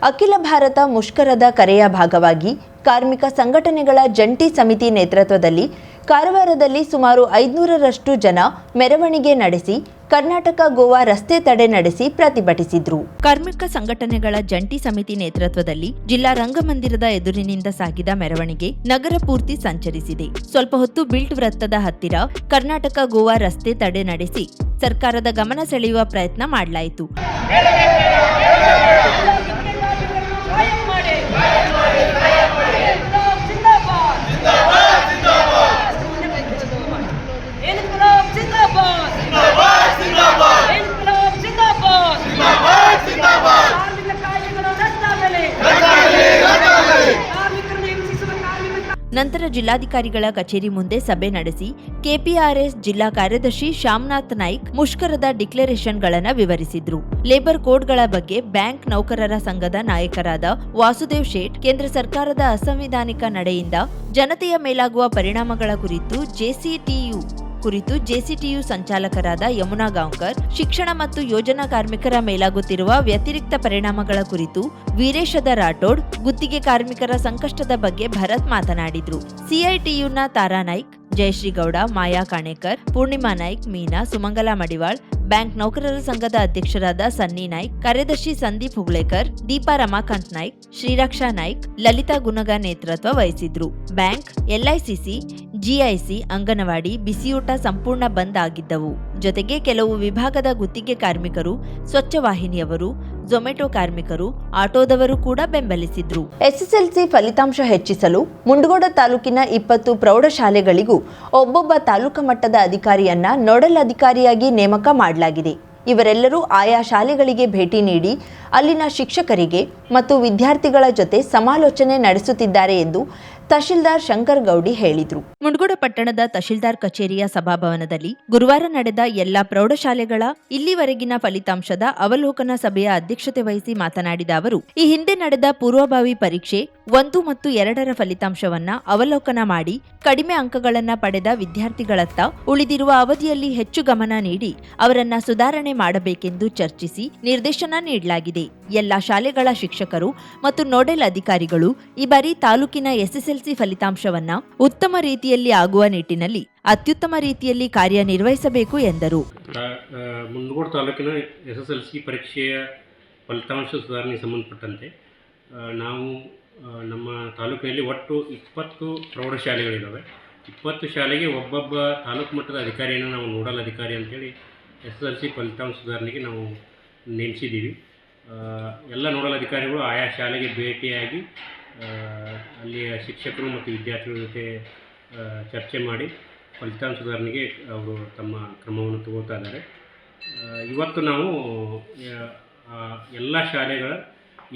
ಅಖಿಲ ಭಾರತ ಮುಷ್ಕರದ ಕರೆಯ ಭಾಗವಾಗಿ ಕಾರ್ಮಿಕ ಸಂಘಟನೆಗಳ ಜಂಟಿ ಸಮಿತಿ ನೇತೃತ್ವದಲ್ಲಿ ಕಾರವಾರದಲ್ಲಿ ಸುಮಾರು 500ರಷ್ಟು ಜನ ಮೆರವಣಿಗೆ ನಡೆಸಿ ಕರ್ನಾಟಕ ಗೋವಾ ರಸ್ತೆ ತಡೆ ನಡೆಸಿ ಪ್ರತಿಭಟಿಸಿದ್ರು. ಕಾರ್ಮಿಕ ಸಂಘಟನೆಗಳ ಜಂಟಿ ಸಮಿತಿ ನೇತೃತ್ವದಲ್ಲಿ ಜಿಲ್ಲಾ ರಂಗಮಂದಿರದ ಎದುರಿನಿಂದ ಸಾಗಿದ ಮೆರವಣಿಗೆ ನಗರ ಪೂರ್ತಿ ಸಂಚರಿಸಿದೆ. ಸ್ವಲ್ಪ ಹೊತ್ತು ಬಿಲ್ಟ್ ವೃತ್ತದ ಹತ್ತಿರ ಕರ್ನಾಟಕ ಗೋವಾ ರಸ್ತೆ ತಡೆ ನಡೆಸಿ ಸರ್ಕಾರದ ಗಮನ ಸೆಳೆಯುವ ಪ್ರಯತ್ನ ಮಾಡಲಾಯಿತು. ನಂತರ ಜಿಲ್ಲಾಧಿಕಾರಿಗಳ ಕಚೇರಿ ಮುಂದೆ ಸಭೆ ನಡೆಸಿ ಕೆಪಿಆರ್ಎಸ್ ಜಿಲ್ಲಾ ಕಾರ್ಯದರ್ಶಿ ಶ್ಯಾಮನಾಥ್ ನಾಯ್ಕ್ ಮುಷ್ಕರದ ಡಿಕ್ಲರೇಷನ್ಗಳನ್ನು ವಿವರಿಸಿದ್ರು. ಲೇಬರ್ ಕೋಡ್ಗಳ ಬಗ್ಗೆ ಬ್ಯಾಂಕ್ ನೌಕರರ ಸಂಘದ ನಾಯಕರಾದ ವಾಸುದೇವ್ ಶೇಟ್ ಕೇಂದ್ರ ಸರ್ಕಾರದ ಅಸಂವಿಧಾನಿಕ ನಡೆಯಿಂದ ಜನತೆಯ ಮೇಲಾಗುವ ಪರಿಣಾಮಗಳ ಕುರಿತು ಜೆಸಿಟಿಯು ಸಂಚಾಲಕರಾದ ಯಮುನಾ ಗಾಂವ್ಕರ್, ಶಿಕ್ಷಣ ಮತ್ತು ಯೋಜನಾ ಕಾರ್ಮಿಕರ ಮೇಲಾಗುತ್ತಿರುವ ವ್ಯತಿರಿಕ್ತ ಪರಿಣಾಮಗಳ ಕುರಿತು ವೀರೇಶದ ರಾಠೋಡ್, ಗುತ್ತಿಗೆ ಕಾರ್ಮಿಕರ ಸಂಕಷ್ಟದ ಬಗ್ಗೆ ಭರತ್ ಮಾತನಾಡಿದ್ರು. ಸಿಐಟಿಯುನ ತಾರಾ ನಾಯ್ಕ್, ಜಯಶ್ರೀ ಗೌಡ, ಮಾಯಾ ಕಾಣೇಕರ್, ಪೂರ್ಣಿಮಾ ನಾಯ್ಕ್, ಮೀನಾ, ಸುಮಂಗಲಾ ಮಡಿವಾಳ್, ಬ್ಯಾಂಕ್ ನೌಕರರ ಸಂಘದ ಅಧ್ಯಕ್ಷರಾದ ಸನ್ನಿ ನಾಯ್ಕ್, ಕಾರ್ಯದರ್ಶಿ ಸಂದೀಪ್ ಹುಬ್ಳೇಕರ್, ದೀಪಾ ರಮಾಕಾಂತ್ ನಾಯ್ಕ್, ಶ್ರೀರಕ್ಷಾ ನಾಯ್ಕ್, ಲಲಿತಾ ಗುನಗ ನೇತೃತ್ವ ವಹಿಸಿದ್ರು. ಬ್ಯಾಂಕ್, ಎಲ್ಐಸಿಸಿ, ಜಿಐಸಿ, ಅಂಗನವಾಡಿ, ಬಿಸಿಯೂಟ ಸಂಪೂರ್ಣ ಬಂದ್ ಆಗಿದ್ದವು. ಜೊತೆಗೆ ಕೆಲವು ವಿಭಾಗದ ಗುತ್ತಿಗೆ ಕಾರ್ಮಿಕರು, ಸ್ವಚ್ಛ ವಾಹಿನಿಯವರು, ಝೊಮ್ಯಾಟೊ ಕಾರ್ಮಿಕರು, ಆಟೋದವರು ಕೂಡ ಬೆಂಬಲಿಸಿದ್ರು. ಎಸ್ಎಸ್ಎಲ್ಸಿ ಫಲಿತಾಂಶ ಹೆಚ್ಚಿಸಲು ಮುಂಡಗೋಡ ತಾಲೂಕಿನ 20 ಪ್ರೌಢಶಾಲೆಗಳಿಗೂ ಒಬ್ಬೊಬ್ಬ ತಾಲೂಕು ಮಟ್ಟದ ಅಧಿಕಾರಿಯನ್ನ ನೋಡಲ್ ಅಧಿಕಾರಿಯಾಗಿ ನೇಮಕ ಮಾಡಲಾಗಿದೆ. ಇವರೆಲ್ಲರೂ ಆಯಾ ಶಾಲೆಗಳಿಗೆ ಭೇಟಿ ನೀಡಿ ಅಲ್ಲಿನ ಶಿಕ್ಷಕರಿಗೆ ಮತ್ತು ವಿದ್ಯಾರ್ಥಿಗಳ ಜೊತೆ ಸಮಾಲೋಚನೆ ನಡೆಸುತ್ತಿದ್ದಾರೆ ಎಂದು ತಹಶೀಲ್ದಾರ್ ಶಂಕರ್ ಗೌಡಿ ಹೇಳಿದರು. ಮುಂಡಗೋಡ ಪಟ್ಟಣದ ತಹಶೀಲ್ದಾರ್ ಕಚೇರಿಯ ಸಭಾಭವನದಲ್ಲಿ ಗುರುವಾರ ನಡೆದ ಎಲ್ಲಾ ಪ್ರೌಢಶಾಲೆಗಳ ಇಲ್ಲಿವರೆಗಿನ ಫಲಿತಾಂಶದ ಅವಲೋಕನ ಸಭೆಯ ಅಧ್ಯಕ್ಷತೆ ವಹಿಸಿ ಮಾತನಾಡಿದ ಅವರು, ಈ ಹಿಂದೆ ನಡೆದ ಪೂರ್ವಭಾವಿ ಪರೀಕ್ಷೆ 1 ಮತ್ತು 2ರ ಫಲಿತಾಂಶವನ್ನ ಅವಲೋಕನ ಮಾಡಿ ಕಡಿಮೆ ಅಂಕಗಳನ್ನ ಪಡೆದ ವಿದ್ಯಾರ್ಥಿಗಳತ್ತ ಉಳಿದಿರುವ ಅವಧಿಯಲ್ಲಿ ಹೆಚ್ಚು ಗಮನ ನೀಡಿ ಅವರನ್ನ ಸುಧಾರಣೆ ಮಾಡಬೇಕೆಂದು ಚರ್ಚಿಸಿ ನಿರ್ದೇಶನ ನೀಡಲಾಗಿದೆ. ಎಲ್ಲಾ ಶಾಲೆಗಳ ಶಿಕ್ಷಕರು ಮತ್ತು ನೋಡೆಲ್ ಅಧಿಕಾರಿಗಳು ಈ ಬಾರಿ ತಾಲೂಕಿನ ಎಸ್ಎಸ್ಎಲ್ಸಿ ಫಲಿತಾಂಶವನ್ನ ಉತ್ತಮ ರೀತಿಯಲ್ಲಿ ಆಗುವ ನಿಟ್ಟಿನಲ್ಲಿ ಅತ್ಯುತ್ತಮ ರೀತಿಯಲ್ಲಿ ಕಾರ್ಯನಿರ್ವಹಿಸಬೇಕು ಎಂದರು. ಮುಂಡಗೋಡ ತಾಲೂಕಿನ ಎಸ್ಎಸ್ಎಲ್ಸಿ ಪರೀಕ್ಷೆಯ ಫಲಿತಾಂಶ ಸುಧಾರಣೆಗೆ ಸಂಬಂಧಪಟ್ಟಂತೆ ನಾವು ನಮ್ಮ ತಾಲೂಕಿನಲ್ಲಿ ಒಟ್ಟು 20 ಪ್ರೌಢಶಾಲೆಗಳಿದ್ದಾವೆ. 20 ಶಾಲೆಗೆ ಒಬ್ಬೊಬ್ಬ ತಾಲೂಕು ಮಟ್ಟದ ಅಧಿಕಾರಿಯನ್ನು ನಾವು ನೋಡಲ್ ಅಧಿಕಾರಿ ಅಂತೇಳಿ ಎಸ್ಎಸ್ಎಲ್ಸಿ ಫಲಿತಾಂಶ ಸುಧಾರಣೆಗೆ ನಾವು ನೇಮಿಸಿದ್ದೀವಿ. ಎಲ್ಲ ನೋಡಲ್ ಅಧಿಕಾರಿಗಳು ಆಯಾ ಶಾಲೆಗೆ ಭೇಟಿಯಾಗಿ ಅಲ್ಲಿಯ ಶಿಕ್ಷಕರು ಮತ್ತು ವಿದ್ಯಾರ್ಥಿಗಳ ಜೊತೆ ಚರ್ಚೆ ಮಾಡಿ ಫಲಿತಾಂಶ ಸುಧಾರಣೆಗೆ ಅವರು ತಮ್ಮ ಕ್ರಮವನ್ನು ತಗೋತಾ ಇದ್ದಾರೆ. ಇವತ್ತು ನಾವು ಎಲ್ಲ ಶಾಲೆಗಳ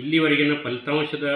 ಇಲ್ಲಿವರೆಗಿನ ಫಲಿತಾಂಶದ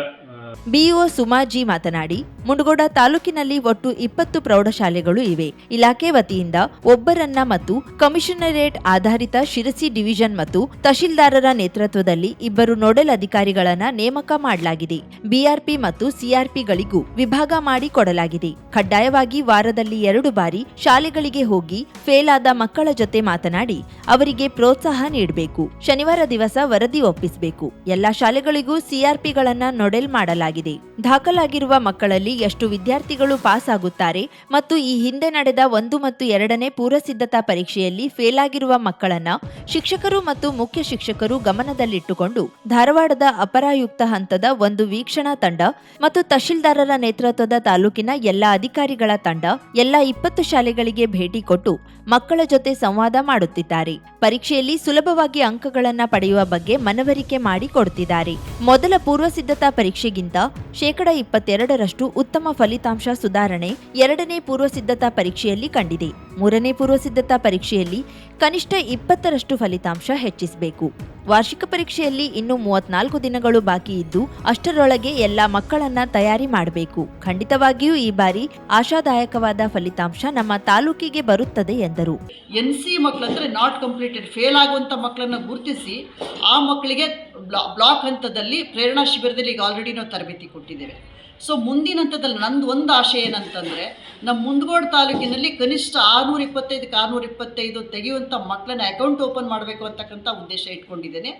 ಬಿಇಒ ಸುಮಾಜಿ ಮಾತನಾಡಿ, ಮುಂಡಗೋಡ ತಾಲೂಕಿನಲ್ಲಿ ಒಟ್ಟು 20 ಪ್ರೌಢಶಾಲೆಗಳು ಇವೆ. ಇಲಾಖೆ ವತಿಯಿಂದ ಒಬ್ಬರನ್ನ ಮತ್ತು ಕಮಿಷನರೇಟ್ ಆಧಾರಿತ ಶಿರಸಿ ಡಿವಿಷನ್ ಮತ್ತು ತಹಶೀಲ್ದಾರರ ನೇತೃತ್ವದಲ್ಲಿ 2 ನೋಡೆಲ್ ಅಧಿಕಾರಿಗಳನ್ನ ನೇಮಕ ಮಾಡಲಾಗಿದೆ. ಬಿಆರ್ಪಿ ಮತ್ತು ಸಿಆರ್ಪಿಗಳಿಗೂ ವಿಭಾಗ ಮಾಡಿ ಕೊಡಲಾಗಿದೆ. ಕಡ್ಡಾಯವಾಗಿ ವಾರದಲ್ಲಿ 2 ಬಾರಿ ಶಾಲೆಗಳಿಗೆ ಹೋಗಿ ಫೇಲ್ ಆದ ಮಕ್ಕಳ ಜೊತೆ ಮಾತನಾಡಿ ಅವರಿಗೆ ಪ್ರೋತ್ಸಾಹ ನೀಡಬೇಕು. ಶನಿವಾರ ದಿವಸ ವರದಿ ಒಪ್ಪಿಸಬೇಕು. ಎಲ್ಲಾ ಶಾಲೆಗಳಿಗೂ ಸಿಆರ್ಪಿಗಳನ್ನ ನೋಡೆಲ್ ಮಾಡಲಾಗಿದೆ. ದಾಖಲಾಗಿರುವ ಮಕ್ಕಳಲ್ಲಿ ಎಷ್ಟು ವಿದ್ಯಾರ್ಥಿಗಳು ಪಾಸ್ ಆಗುತ್ತಾರೆ ಮತ್ತು ಈ ಹಿಂದೆ ನಡೆದ 1 ಮತ್ತು 2ನೇ ಪೂರ್ವಸಿದ್ಧತಾ ಪರೀಕ್ಷೆಯಲ್ಲಿ ಫೇಲ್ ಆಗಿರುವ ಮಕ್ಕಳನ್ನ ಶಿಕ್ಷಕರು ಮತ್ತು ಮುಖ್ಯ ಶಿಕ್ಷಕರು ಗಮನದಲ್ಲಿಟ್ಟುಕೊಂಡು ಧಾರವಾಡದ ಅಪರಾಯುಕ್ತ ಹಂತದ ಒಂದು ವೀಕ್ಷಣಾ ತಂಡ ಮತ್ತು ತಹಶೀಲ್ದಾರರ ನೇತೃತ್ವದ ತಾಲೂಕಿನ ಎಲ್ಲ ಅಧಿಕಾರಿಗಳ ತಂಡ ಎಲ್ಲ 20 ಶಾಲೆಗಳಿಗೆ ಭೇಟಿ ಕೊಟ್ಟು ಮಕ್ಕಳ ಜೊತೆ ಸಂವಾದ ಮಾಡುತ್ತಿದ್ದಾರೆ. ಪರೀಕ್ಷೆಯಲ್ಲಿ ಸುಲಭವಾಗಿ ಅಂಕಗಳನ್ನ ಪಡೆಯುವ ಬಗ್ಗೆ ಮನವರಿಕೆ ಮಾಡಿ ಕೊಡುತ್ತಿದ್ದಾರೆ. ಮೊದಲ ಪೂರ್ವಸಿದ್ಧತಾ ಪರೀಕ್ಷೆಗಿಂತ 22% ಉತ್ತಮ ಫಲಿತಾಂಶ ಸುಧಾರಣೆ 2ನೇ ಪೂರ್ವಸಿದ್ಧತಾ ಪರೀಕ್ಷೆಯಲ್ಲಿ ಕಂಡಿದೆ. 3ನೇ ಪೂರ್ವಸಿದ್ಧತಾ ಪರೀಕ್ಷೆಯಲ್ಲಿ ಕನಿಷ್ಠ 20% ಫಲಿತಾಂಶ ಹೆಚ್ಚಿಸಬೇಕು. ವಾರ್ಷಿಕ ಪರೀಕ್ಷೆಯಲ್ಲಿ ಇನ್ನು 34 ದಿನಗಳು ಬಾಕಿ ಇದ್ದು ಅಷ್ಟರೊಳಗೆ ಎಲ್ಲಾ ಮಕ್ಕಳನ್ನ ತಯಾರಿ ಮಾಡಬೇಕು. ಖಂಡಿತವಾಗಿಯೂ ಈ ಬಾರಿ ಆಶಾದಾಯಕವಾದ ಫಲಿತಾಂಶ ನಮ್ಮ ತಾಲೂಕಿಗೆ ಬರುತ್ತದೆ ಎಂದರು. ಎನ್ಸಿ ಮಕ್ಕಳಂದ್ರೆ ನಾಟ್ ಕಂಪ್ಲೀಟೆಡ್ ಫೇಲ್ ಆಗುವಂತ ಮಕ್ಕಳನ್ನ ಗುರುತಿಸಿ ಆ ಮಕ್ಕಳಿಗೆ ಬ್ಲಾಕ್ ಹಂತದಲ್ಲಿ ಪ್ರೇರಣಾ ಶಿಬಿರದಲ್ಲಿ ಈಗ ಆಲ್ರೆಡಿ ನಾವು ತರಬೇತಿ ಕೊಟ್ಟಿದ್ದೇವೆ. ಸೊ ಮುಂದಿನ ಹಂತದಲ್ಲಿ ನಂದು ಒಂದು ಆಶೆ ಏನಂತಂದರೆ, ನಮ್ಮ ಮುಂಡಗೋಡ ತಾಲೂಕಿನಲ್ಲಿ ಕನಿಷ್ಠ 625 ತೆಗೆಯುವಂಥ ಮಕ್ಕಳನ್ನ ಅಕೌಂಟ್ ಓಪನ್ ಮಾಡಬೇಕು ಅಂತಕ್ಕಂಥ ಉದ್ದೇಶ ಇಟ್ಕೊಂಡಿದ್ದೇನೆ.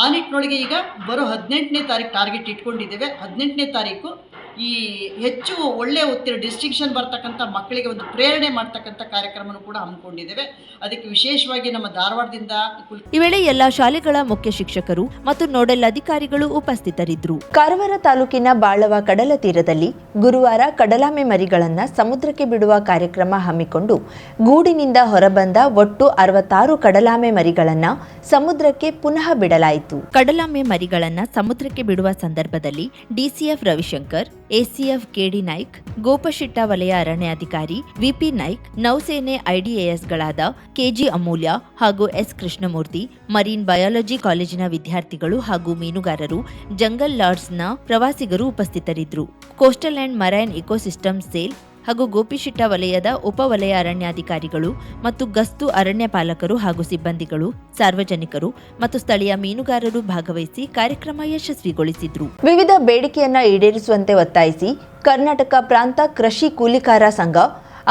ಆ ನಿಟ್ಟಿನೊಳಗೆ ಈಗ ಬರೋ 18ನೇ ತಾರೀಕು ಟಾರ್ಗೆಟ್ ಇಟ್ಕೊಂಡಿದ್ದೇವೆ. 18ನೇ ತಾರೀಕು ಈ ಹೆಚ್ಚು ಒಳ್ಳೆಯ ಡಿಸ್ಟಿಂಕ್ಷನ್ ಬರ್ತಕ್ಕಂಥ ಮಕ್ಕಳಿಗೆ ಒಂದು ಪ್ರೇರಣೆ ಮಾಡ್ತಕ್ಕಂಥ ಕಾರ್ಯಕ್ರಮವನ್ನು ಕೂಡ ಹಮ್ಮಿಕೊಂಡಿದ್ದೇವೆ. ಅದಕ್ಕೆ ವಿಶೇಷವಾಗಿ ನಮ್ಮ ಧಾರವಾಡದಿಂದ ಈ ವೇಳೆ ಎಲ್ಲಾ ಶಾಲೆಗಳ ಮುಖ್ಯ ಶಿಕ್ಷಕರು ಮತ್ತು ನೋಡೆಲ್ ಅಧಿಕಾರಿಗಳು ಉಪಸ್ಥಿತರಿದ್ದರು. ಕಾರವಾರ ತಾಲೂಕಿನ ಬಾಳವ ಕಡಲ ತೀರದಲ್ಲಿ ಗುರುವಾರ ಕಡಲಾಮೆ ಮರಿಗಳನ್ನು ಸಮುದ್ರಕ್ಕೆ ಬಿಡುವ ಕಾರ್ಯಕ್ರಮ ಹಮ್ಮಿಕೊಂಡು ಗೂಡಿನಿಂದ ಹೊರಬಂದ ಒಟ್ಟು 66 ಕಡಲಾಮೆ ಮರಿಗಳನ್ನು ಸಮುದ್ರಕ್ಕೆ ಪುನಃ ಬಿಡಲಾಯಿತು. ಕಡಲಾಮೆ ಮರಿಗಳನ್ನು ಸಮುದ್ರಕ್ಕೆ ಬಿಡುವ ಸಂದರ್ಭದಲ್ಲಿ ಡಿಸಿಎಫ್ ರವಿಶಂಕರ್, ಎಸಿಎಫ್ ಕೆಡಿ ನಾಯ್ಕ್, ಗೋಪಶಿಟ್ಟ ವಲಯ ಅರಣ್ಯಾಧಿಕಾರಿ ವಿಪಿ ನಾಯ್ಕ್, ನೌಸೇನೆ ಐಡಿಎಎಸ್ಗಳಾದ ಕೆಜಿ ಅಮೂಲ್ಯ ಹಾಗೂ ಎಸ್ ಕೃಷ್ಣಮೂರ್ತಿ, ಮರೀನ್ ಬಯಾಲಜಿ ಕಾಲೇಜಿನ ವಿದ್ಯಾರ್ಥಿಗಳು ಹಾಗೂ ಮೀನುಗಾರರು, ಜಂಗಲ್ ಲಾರ್ಡ್ಸ್ನ ಪ್ರವಾಸಿಗರು ಉಪಸ್ಥಿತರಿದ್ದರು. Coastal and marine ecosystem sale ಹಾಗೂ ಗೋಪಿಶಿಟ್ಟ ವಲಯದ ಉಪವಲಯ ಅರಣ್ಯಾಧಿಕಾರಿಗಳು ಮತ್ತು ಗಸ್ತು ಅರಣ್ಯ ಪಾಲಕರು ಹಾಗೂ ಸಿಬ್ಬಂದಿಗಳು, ಸಾರ್ವಜನಿಕರು ಮತ್ತು ಸ್ಥಳೀಯ ಮೀನುಗಾರರು ಭಾಗವಹಿಸಿ ಕಾರ್ಯಕ್ರಮ ಯಶಸ್ವಿಗೊಳಿಸಿದ್ರು. ವಿವಿಧ ಬೇಡಿಕೆಯನ್ನ ಈಡೇರಿಸುವಂತೆ ಒತ್ತಾಯಿಸಿ ಕರ್ನಾಟಕ ಪ್ರಾಂತ ಕೃಷಿ ಕೂಲಿಕಾರ ಸಂಘ,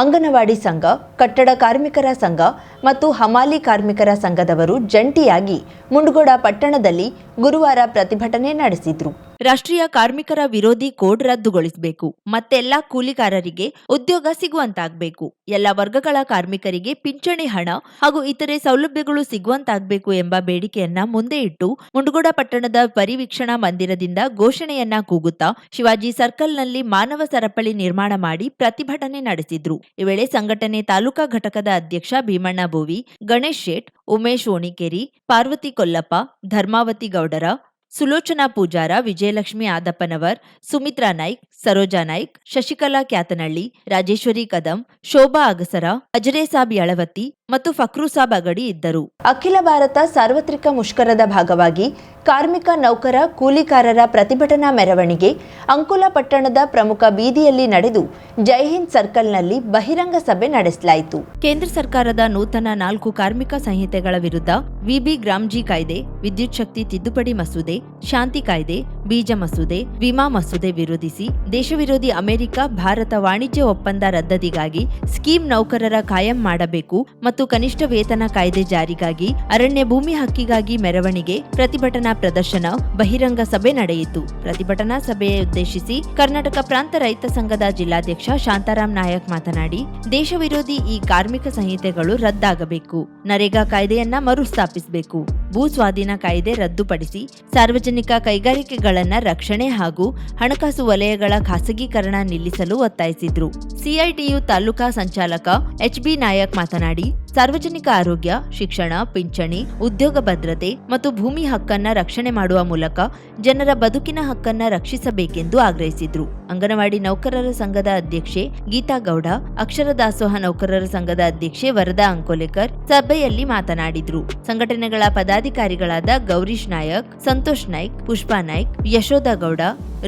ಅಂಗನವಾಡಿ ಸಂಘ, ಕಟ್ಟಡ ಕಾರ್ಮಿಕರ ಸಂಘ ಮತ್ತು ಹಮಾಲಿ ಕಾರ್ಮಿಕರ ಸಂಘದವರು ಜಂಟಿಯಾಗಿ ಮುಂಡಗೋಡ ಪಟ್ಟಣದಲ್ಲಿ ಗುರುವಾರ ಪ್ರತಿಭಟನೆ ನಡೆಸಿದ್ರು. ರಾಷ್ಟ್ರೀಯ ಕಾರ್ಮಿಕರ ವಿರೋಧಿ ಕೋಡ್ ರದ್ದುಗೊಳಿಸಬೇಕು, ಮತ್ತೆಲ್ಲಾ ಕೂಲಿಕಾರರಿಗೆ ಉದ್ಯೋಗ ಸಿಗುವಂತಾಗಬೇಕು, ಎಲ್ಲ ವರ್ಗಗಳ ಕಾರ್ಮಿಕರಿಗೆ ಪಿಂಚಣಿ ಹಣ ಹಾಗೂ ಇತರೆ ಸೌಲಭ್ಯಗಳು ಸಿಗುವಂತಾಗಬೇಕು ಎಂಬ ಬೇಡಿಕೆಯನ್ನ ಮುಂದೆ ಇಟ್ಟು ಮುಂಡಗೋಡ ಪಟ್ಟಣದ ಪರಿವೀಕ್ಷಣಾ ಮಂದಿರದಿಂದ ಘೋಷಣೆಯನ್ನ ಕೂಗುತ್ತಾ ಶಿವಾಜಿ ಸರ್ಕಲ್ನಲ್ಲಿ ಮಾನವ ಸರಪಳಿ ನಿರ್ಮಾಣ ಮಾಡಿ ಪ್ರತಿಭಟನೆ ನಡೆಸಿದ್ರು. ಈ ವೇಳೆ ಸಂಘಟನೆ ತಾಲೂಕಾ ಘಟಕದ ಅಧ್ಯಕ್ಷ ಭೀಮಣ್ಣ ಬೋವಿ, ಗಣೇಶ್ ಶೇಟ್, ಉಮೇಶ್ ಓಣಿಕೇರಿ, ಪಾರ್ವತಿ ಕೊಲ್ಲಪ್ಪ, ಧರ್ಮಾವತಿ ಗೌಡರ, ಸುಲೋಚನಾ ಪೂಜಾರ, ವಿಜಯಲಕ್ಷ್ಮಿ ಆದಪ್ಪನವರ್, ಸುಮಿತ್ರಾ ನಾಯ್ಕ್, ಸರೋಜಾ ನಾಯ್ಕ್, ಶಶಿಕಲಾ ಕ್ಯಾತನಹಳ್ಳಿ, ರಾಜೇಶ್ವರಿ ಕದಂ, ಶೋಭಾ ಅಗಸರ, ಅಜರೇಸಾಬ್ ಯಳವತ್ತಿ ಮತ್ತು ಫಕ್ರೂಸಾಬ್ ಅಗಡಿ ಇದ್ದರು. ಅಖಿಲ ಭಾರತ ಸಾರ್ವತ್ರಿಕ ಮುಷ್ಕರದ ಭಾಗವಾಗಿ ಕಾರ್ಮಿಕ ನೌಕರ ಕೂಲಿಕಾರರ ಪ್ರತಿಭಟನಾ ಮೆರವಣಿಗೆ ಅಂಕೋಲ ಪಟ್ಟಣದ ಪ್ರಮುಖ ಬೀದಿಯಲ್ಲಿ ನಡೆದು ಜೈಹಿಂದ್ ಸರ್ಕಲ್ನಲ್ಲಿ ಬಹಿರಂಗ ಸಭೆ ನಡೆಸಲಾಯಿತು. ಕೇಂದ್ರ ಸರ್ಕಾರದ ನೂತನ 4 ಕಾರ್ಮಿಕ ಸಂಹಿತೆಗಳ ವಿರುದ್ಧ ವಿಬಿ ಗ್ರಾಮ್ಜಿ ಕಾಯ್ದೆ, ವಿದ್ಯುತ್ ಶಕ್ತಿ ತಿದ್ದುಪಡಿ ಮಸೂದೆ, ಶಾಂತಿ ಕಾಯ್ದೆ, ಬೀಜ ಮಸೂದೆ, ವಿಮಾ ಮಸೂದೆ ವಿರೋಧಿಸಿ ದೇಶ ವಿರೋಧಿ ಅಮೆರಿಕ ಭಾರತ ವಾಣಿಜ್ಯ ಒಪ್ಪಂದ ರದ್ದತಿಗಾಗಿ ಸ್ಕೀಮ್ ನೌಕರರ ಕಾಯಂ ಮಾಡಬೇಕು ಮತ್ತು ಕನಿಷ್ಠ ವೇತನ ಕಾಯ್ದೆ ಜಾರಿಗಾಗಿ ಅರಣ್ಯ ಭೂಮಿ ಹಕ್ಕಿಗಾಗಿ ಮೆರವಣಿಗೆ, ಪ್ರತಿಭಟನಾ ಪ್ರದರ್ಶನ, ಬಹಿರಂಗ ಸಭೆ ನಡೆಯಿತು. ಪ್ರತಿಭಟನಾ ಸಭೆಯ ಉದ್ದೇಶಿಸಿ ಕರ್ನಾಟಕ ಪ್ರಾಂತ ರೈತ ಸಂಘದ ಜಿಲ್ಲಾಧ್ಯಕ್ಷ ಶಾಂತಾರಾಮ್ ನಾಯಕ್ ಮಾತನಾಡಿ, ದೇಶ ವಿರೋಧಿ ಈ ಕಾರ್ಮಿಕ ಸಂಹಿತೆಗಳು ರದ್ದಾಗಬೇಕು, ನರೇಗಾ ಕಾಯ್ದೆಯನ್ನ ಮರುಸ್ಥಾಪಿಸಬೇಕು, ಭೂ ಸ್ವಾಧೀನ ಕಾಯ್ದೆ ರದ್ದುಪಡಿಸಿ ಸಾರ್ವಜನಿಕ ಕೈಗಾರಿಕೆಗಳನ್ನ ರಕ್ಷಣೆ ಹಾಗೂ ಹಣಕಾಸು ವಲಯಗಳ ಖಾಸಗೀಕರಣ ನಿಲ್ಲಿಸಲು ಒತ್ತಾಯಿಸಿದ್ರು. ಸಿಐಟಿಯು ತಾಲೂಕಾ ಸಂಚಾಲಕ ಎಚ್ಬಿ ನಾಯಕ್ ಮಾತನಾಡಿ, ಸಾರ್ವಜನಿಕ ಆರೋಗ್ಯ, ಶಿಕ್ಷಣ, ಪಿಂಚಣಿ, ಉದ್ಯೋಗ ಭದ್ರತೆ ಮತ್ತು ಭೂಮಿ ಹಕ್ಕನ್ನ ರಕ್ಷಣೆ ಮಾಡುವ ಮೂಲಕ ಜನರ ಬದುಕಿನ ಹಕ್ಕನ್ನ ರಕ್ಷಿಸಬೇಕೆಂದು ಆಗ್ರಹಿಸಿದ್ರು. ಅಂಗನವಾಡಿ ನೌಕರರ ಸಂಘದ ಅಧ್ಯಕ್ಷೆ ಗೀತಾ ಗೌಡ, ಅಕ್ಷರ ದಾಸೋಹ ನೌಕರರ ಸಂಘದ ಅಧ್ಯಕ್ಷೆ ವರದಾ ಅಂಕೋಲೆಕರ್ ಸಭೆಯಲ್ಲಿ ಮಾತನಾಡಿದ್ರು. ಸಂಘಟನೆಗಳ ಪದಾಧಿಕಾರಿಗಳಾದ ಗೌರೀಶ್ ನಾಯಕ್, ಸಂತೋಷ್ ನಾಯ್ಕ್, ಪುಷ್ಪಾ ನಾಯ್ಕ್, ಯಶೋಧ ಗೌಡ,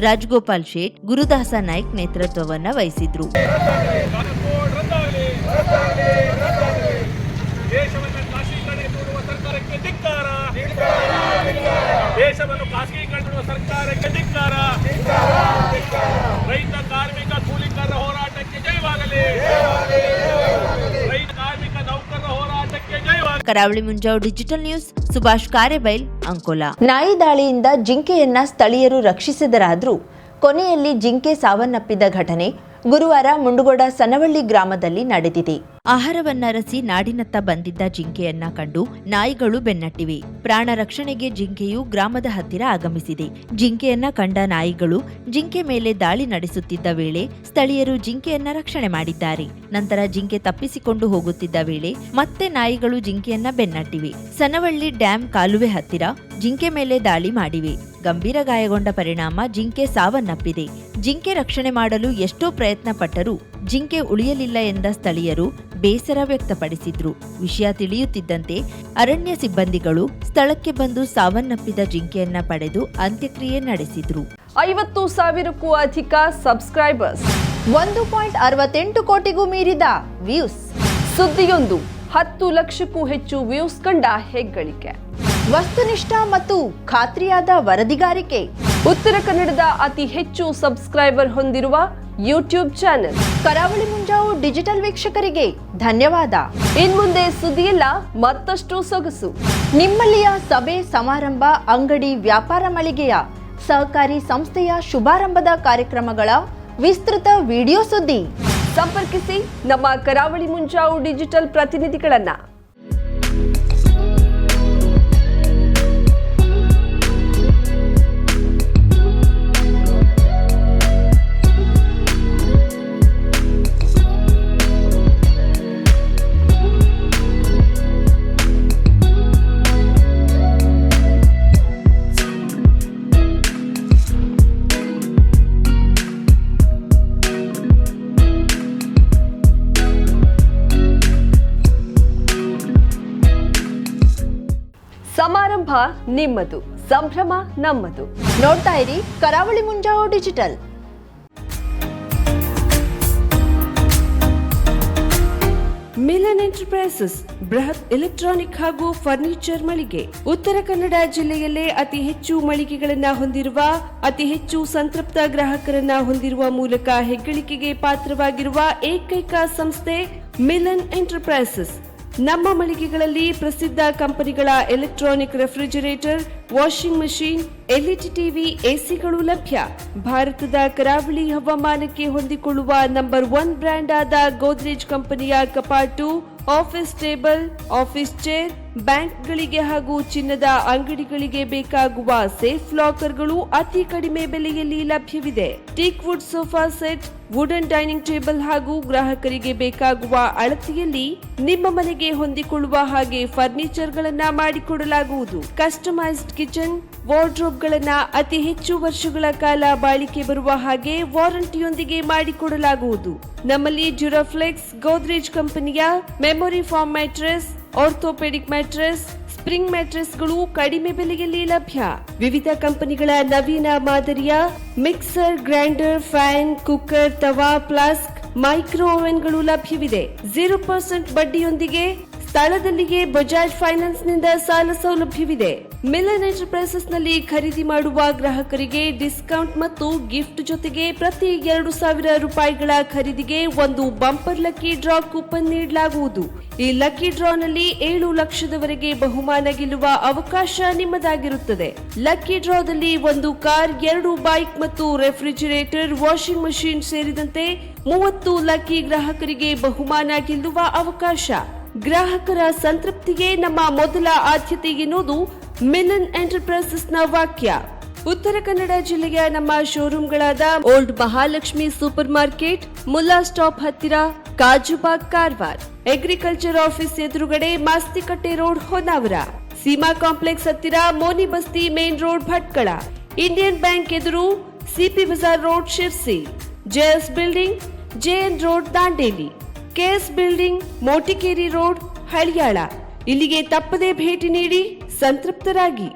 ರಾಜ್ಗೋಪಾಲ್ ಶೇಟ್, ಗುರುದಾಸ ನಾಯ್ಕ್ ನೇತೃತ್ವವನ್ನ ವಹಿಸಿದ್ರು. ದೇಶವನ್ನು ಖಾಸಗೀಕರಣಗೊಳಿಸುವ ಸರ್ಕಾರಕ್ಕೆ ಧಿಕ್ಕಾರ, ದೇಶವನ್ನು ಖಾಸಗೀಕರಣಗೊಳಿಸುವ ಸರ್ಕಾರಕ್ಕೆ ಧಿಕ್ಕಾರ, ರೈತ ಕಾರ್ಮಿಕ ಕೂಲಿಕರ ಹೋರಾಟಕ್ಕೆ ಜಯವಾಗಲಿ, ರೈತ ಕಾರ್ಮಿಕ ನೌಕರರ ಹೋರಾಟಕ್ಕೆ ಜಯವಾಗಲಿ. ಕರಾವಳಿ ಮುಂಜಾವು ಡಿಜಿಟಲ್ ನ್ಯೂಸ್, ಸುಭಾಷ್ ಕಾರೆಬೈಲ್, ಅಂಕೋಲ. ನಾಯಿ ದಾಳಿಯಿಂದ ಜಿಂಕೆಯನ್ನ ಸ್ಥಳೀಯರು ರಕ್ಷಿಸಿದರಾದ್ರೂ ಕೊನೆಯಲ್ಲಿ ಜಿಂಕೆ ಸಾವನ್ನಪ್ಪಿದ ಘಟನೆ ಗುರುವಾರ ಮುಂಡಗೋಡ ಸನವಳ್ಳಿ ಗ್ರಾಮದಲ್ಲಿ ನಡೆದಿದೆ. ಆಹಾರವನ್ನರಸಿ ನಾಡಿನತ್ತ ಬಂದಿದ್ದ ಜಿಂಕೆಯನ್ನ ಕಂಡು ನಾಯಿಗಳು ಬೆನ್ನಟ್ಟಿವೆ. ಪ್ರಾಣ ರಕ್ಷಣೆಗೆ ಜಿಂಕೆಯು ಗ್ರಾಮದ ಹತ್ತಿರ ಆಗಮಿಸಿದೆ. ಜಿಂಕೆಯನ್ನ ಕಂಡ ನಾಯಿಗಳು ಜಿಂಕೆ ಮೇಲೆ ದಾಳಿ ನಡೆಸುತ್ತಿದ್ದ ವೇಳೆ ಸ್ಥಳೀಯರು ಜಿಂಕೆಯನ್ನ ರಕ್ಷಣೆ ಮಾಡಿದ್ದಾರೆ. ನಂತರ ಜಿಂಕೆ ತಪ್ಪಿಸಿಕೊಂಡು ಹೋಗುತ್ತಿದ್ದ ವೇಳೆ ಮತ್ತೆ ನಾಯಿಗಳು ಜಿಂಕೆಯನ್ನ ಬೆನ್ನಟ್ಟಿವೆ. ಸನವಳ್ಳಿ ಡ್ಯಾಂ ಕಾಲುವೆ ಹತ್ತಿರ ಜಿಂಕೆ ಮೇಲೆ ದಾಳಿ ಮಾಡಿವೆ. ಗಂಭೀರ ಗಾಯಗೊಂಡ ಪರಿಣಾಮ ಜಿಂಕೆ ಸಾವನ್ನಪ್ಪಿದೆ. ಜಿಂಕೆ ರಕ್ಷಣೆ ಮಾಡಲು ಎಷ್ಟೋ ಪ್ರಯತ್ನ ಪಟ್ಟರೂ ಜಿಂಕೆ ಉಳಿಯಲಿಲ್ಲ ಎಂದ ಸ್ಥಳೀಯರು ಬೇಸರ ವ್ಯಕ್ತಪಡಿಸಿದ್ರು. ವಿಷಯ ತಿಳಿಯುತ್ತಿದ್ದಂತೆ ಅರಣ್ಯ ಸಿಬ್ಬಂದಿಗಳು ಸ್ಥಳಕ್ಕೆ ಬಂದು ಸಾವನ್ನಪ್ಪಿದ ಜಿಂಕೆಯನ್ನ ಪಡೆದು ಅಂತ್ಯಕ್ರಿಯೆ ನಡೆಸಿದ್ರು. 50,000ಕ್ಕೂ ಅಧಿಕ ಸಬ್ಸ್ಕ್ರೈಬರ್ಸ್, 1.68 ಕೋಟಿಗೂ ಮೀರಿದ ವ್ಯೂಸ್. ಸುದ್ದಿಯೊಂದು 10 ಲಕ್ಷಕ್ಕೂ ಹೆಚ್ಚು ವ್ಯೂಸ್ ಕಂಡ ಹೆಗ್ಗಳಿಕೆ. ವಸ್ತುನಿಷ್ಠ ಮತ್ತು ಖಾತ್ರಿಯಾದ ವರದಿಗಾರಿಕೆ, ಉತ್ತರ ಕನ್ನಡದ ಅತಿ ಹೆಚ್ಚು ಸಬ್ಸ್ಕ್ರೈಬರ್ ಹೊಂದಿರುವ ಯೂಟ್ಯೂಬ್ ಚಾನೆಲ್ ಕರಾವಳಿ ಮುಂಜಾವು ಡಿಜಿಟಲ್ ವೀಕ್ಷಕರಿಗೆ ಧನ್ಯವಾದ. ಇನ್ಮುಂದೆ ಸುದ್ದಿಯಿಲ್ಲ, ಮತ್ತಷ್ಟು ಸೊಗಸು. ನಿಮ್ಮಲ್ಲಿಯ ಸಭೆ ಸಮಾರಂಭ, ಅಂಗಡಿ ವ್ಯಾಪಾರ ಮಳಿಗೆಯ ಸಹಕಾರಿ ಸಂಸ್ಥೆಯ ಶುಭಾರಂಭದ ಕಾರ್ಯಕ್ರಮಗಳ ವಿಸ್ತೃತ ವಿಡಿಯೋ ಸುದ್ದಿ. ಸಂಪರ್ಕಿಸಿ ನಮ್ಮ ಕರಾವಳಿ ಮುಂಜಾವು ಡಿಜಿಟಲ್ ಪ್ರತಿನಿಧಿಗಳನ್ನ. ಸಮಾರಂಭ ನಿಮ್ಮದು, ಸಂಭ್ರಮ ನಮ್ಮದು. ನೋಡ್ತಾ ಇರಿ ಕರಾವಳಿ ಮುಂಜಾವು ಡಿಜಿಟಲ್. ಮಿಲನ್ ಎಂಟರ್ಪ್ರೈಸಸ್ ಬೃಹತ್ ಎಲೆಕ್ಟ್ರಾನಿಕ್ ಹಾಗೂ ಫರ್ನಿಚರ್ ಮಳಿಗೆ. ಉತ್ತರ ಕನ್ನಡ ಜಿಲ್ಲೆಯಲ್ಲೇ ಅತಿ ಹೆಚ್ಚು ಮಳಿಗೆಗಳನ್ನ ಹೊಂದಿರುವ, ಅತಿ ಹೆಚ್ಚು ಸಂತೃಪ್ತ ಗ್ರಾಹಕರನ್ನ ಹೊಂದಿರುವ ಮೂಲಕ ಹೆಗ್ಗಳಿಕೆಗೆ ಪಾತ್ರವಾಗಿರುವ ಏಕೈಕ ಸಂಸ್ಥೆ ಮಿಲನ್ ಎಂಟರ್ಪ್ರೈಸಸ್. ನಮ್ಮ ಮಳಿಗೆಗಳಲ್ಲಿ ಪ್ರಸಿದ್ಧ ಕಂಪನಿಗಳ electronic refrigerator, washing machine, LED TV, ಎಸಿಗಳು ಲಭ್ಯ. ಭಾರತದ ಕರಾವಳಿ ಹವಾಮಾನಕ್ಕೆ ಹೊಂದಿಕೊಳ್ಳುವ ನಂಬರ್ 1 ಬ್ರ್ಯಾಂಡ್ ಆದ ಗೋದ್ರೇಜ್ ಕಂಪನಿಯ ಕಪಾಟು, ಆಫೀಸ್ ಟೇಬಲ್, ಆಫೀಸ್ ಚೇರ್, ಬ್ಯಾಂಕ್ಗಳಿಗೆ ಹಾಗೂ ಚಿನ್ನದ ಅಂಗಡಿಗಳಿಗೆ ಬೇಕಾಗುವ ಸೇಫ್ ಲಾಕರ್ಗಳು ಅತಿ ಕಡಿಮೆ ಬೆಲೆಯಲ್ಲಿ ಲಭ್ಯವಿದೆ. Teak wood sofa set, wooden dining table ಹಾಗೂ ಗ್ರಾಹಕರಿಗೆ ಬೇಕಾಗುವ ಅಳತೆಯಲ್ಲಿ ನಿಮ್ಮ ಮನೆಗೆ ಹೊಂದಿಕೊಳ್ಳುವ ಹಾಗೆ ಫರ್ನಿಚರ್ ಗಳನ್ನ ಮಾಡಿಕೊಡಲಾಗುವುದು. ಕಸ್ಟಮೈಸ್ಡ್ ಕಿಚನ್, ವಾರ್ಡ್ರೋಬ್ ಗಳನ್ನ ಅತಿ ಹೆಚ್ಚು ವರ್ಷಗಳ ಕಾಲ ಬಾಳಿಕೆ ಬರುವ ಹಾಗೆ ವಾರಂಟಿಯೊಂದಿಗೆ ಮಾಡಿಕೊಡಲಾಗುವುದು. ನಮ್ಮಲ್ಲಿ ಡ್ಯೂರಾಫ್ಲೆಕ್ಸ್, ಗೋದ್ರೇಜ್ ಕಂಪನಿಯ memory foam mattress, orthopaedic mattress, spring ಮ್ಯಾಟ್ರೆಸ್ಗಳು ಕಡಿಮೆ ಬೆಲೆಯಲ್ಲಿ ಲಭ್ಯ. ವಿವಿಧ ಕಂಪನಿಗಳ ನವೀನ ಮಾದರಿಯ mixer, grinder, fan, cooker, tawa, flask, micro ಓವೆನ್ಗಳು ಲಭ್ಯವಿದೆ. 0% ಬಡ್ಡಿಯೊಂದಿಗೆ ಸ್ಥಳದಲ್ಲಿಯೇ ಬಜಾಜ್ ಫೈನಾನ್ಸ್ ನಿಂದ ಸಾಲ ಸೌಲಭ್ಯವಿದೆ. ಮಿಲನ್ ಎಂಟರ್ಪ್ರೈಸಸ್ ನಲ್ಲಿ ಖರೀದಿ ಮಾಡುವ ಗ್ರಾಹಕರಿಗೆ ಡಿಸ್ಕೌಂಟ್ ಮತ್ತು ಗಿಫ್ಟ್ ಜೊತೆಗೆ ಪ್ರತಿ 2,000 ರೂಪಾಯಿಗಳ ಖರೀದಿಗೆ ಒಂದು ಬಂಪರ್ ಲಕ್ಕಿ ಡ್ರಾ ಕೂಪನ್ ನೀಡಲಾಗುವುದು. ಈ ಲಕ್ಕಿ ಡ್ರಾ ನಲ್ಲಿ 7 ಲಕ್ಷದವರೆಗೆ ಬಹುಮಾನ ಗೆಲ್ಲುವ ಅವಕಾಶ ನಿಮ್ಮದಾಗಿರುತ್ತದೆ. ಲಕ್ಕಿ ಡ್ರಾದಲ್ಲಿ 1 ಕಾರ್, 2 ಬೈಕ್ ಮತ್ತು ರೆಫ್ರಿಜರೇಟರ್, ವಾಷಿಂಗ್ ಮಷೀನ್ ಸೇರಿದಂತೆ 30 ಲಕ್ಕಿ ಗ್ರಾಹಕರಿಗೆ ಬಹುಮಾನ ಗೆಲ್ಲುವ ಅವಕಾಶ. ಗ್ರಾಹಕರ ಸಂತೃಪ್ತಿಗೆ ನಮ್ಮ ಮೊದಲ ಆದ್ಯತೆ ಎನ್ನುವುದು ಮಿಲನ್ ಎಂಟರ್ಪ್ರೈಸಸ್ ನ ವಾಕ್ಯ. ಉತ್ತರ ಕನ್ನಡ ಜಿಲ್ಲೆಯ ನಮ್ಮ ಶೋರೂಮ್ಗಳಾದ old Mahalakshmi supermarket, Mulla stop ಹತ್ತಿರ, ಕಾಜುಬಾಗ್, ಕಾರವಾರ, ಅಗ್ರಿಕಲ್ಚರ್ ಆಫೀಸ್ ಎದುರುಗಡೆ, ಮಾಸ್ತಿಕಟ್ಟೆ ರೋಡ್, ಹೊನ್ನಾವರ, ಸೀಮಾ ಕಾಂಪ್ಲೆಕ್ಸ್ ಹತ್ತಿರ, Moni Basti main road, Bhatkal, Indian bank ಎದುರು, CP Bazar road, Sirsi, JS building, JN road, Dandeli, KS building, Motikeri road, Haliyal. ಇಲ್ಲಿಗೆ ತಪ್ಪದೇ ಭೇಟಿ ನೀಡಿ ಸಂತೃಪ್ತರಾಗಿ.